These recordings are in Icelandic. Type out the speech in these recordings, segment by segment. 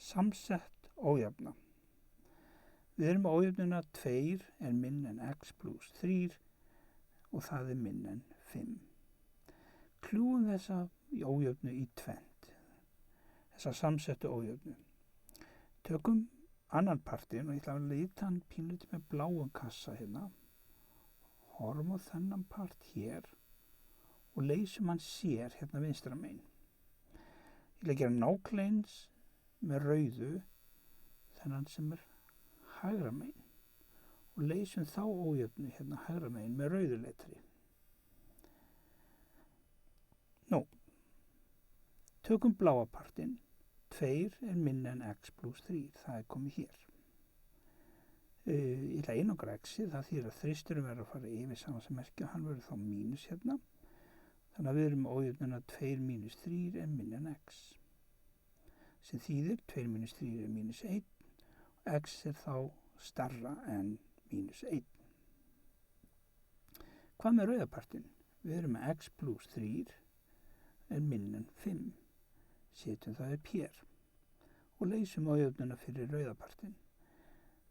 Samsett ójöfna. Við erum með ójöfnuna 2 er minn en x plus 3 og það er minn en 5. Kljúum þessa ójöfnu í tvennt, þessa samsettu ójöfnu. Tökum annan partinn og ég ætla að lita hann pínlítið með bláum kassa hérna. Horfum á þennan part hér og leysum hann sér hérna vinstra megin. Ég ætla að gera nákvæmlega eins með rauðu þennan sem er hægra megin og leysum þá ójöfnu hérna hægra megin með rauðu letri. Nú, tökum bláa partinn. 2 er minna en x plus 3, það er komið hér. Ég ætla að einangra x-ið, það þýðir að þristurinn verður að fara yfir samansammerki og hann verður þá mínus hérna. Þannig að við erum með ójöfnuna 2 minus 3 er minna en x. Sem þýðir 2 minus 3 er minus 1 og x er þá starra en minus 1. Hvað með rauðapartinn? Við erum með x plus 3 er minna en 5. Setjum það upp hér og leysum ójöfnuna fyrir rauðapartinn.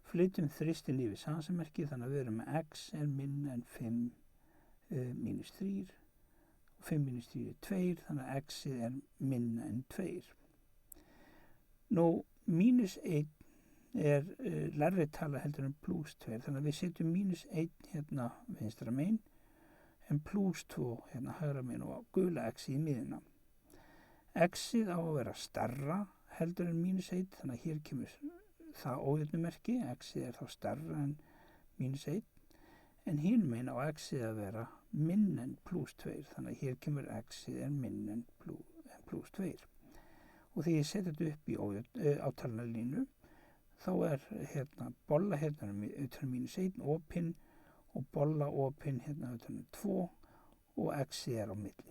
Flytjum þristin yfir samansammerki þannig að við erum með x er minna en 5 minus 3 og 5 minus 3 er 2 þannig að x er minna en 2. Nú, minus 1 er lærri tala heldur en plus 2 þannig að við setjum minus 1 hérna vinstra megin en plus 2 hérna hægra megin og gula x í miðjuna. X-ið á að vera starra heldur en minus 1, þannig að hér kemur það ójöfnumerki, x-ið er þá starra en minus 1, en hinum megin á x-ið að vera minn en plus 2, þannig að hér kemur x-ið er minn en plus 2. Og þegar ég setja þetta upp í átalnarlínu, þá er hérna bolla hérna utan minus 1 opinn og bolla opinn hérna utan 2 og x-ið er á milli.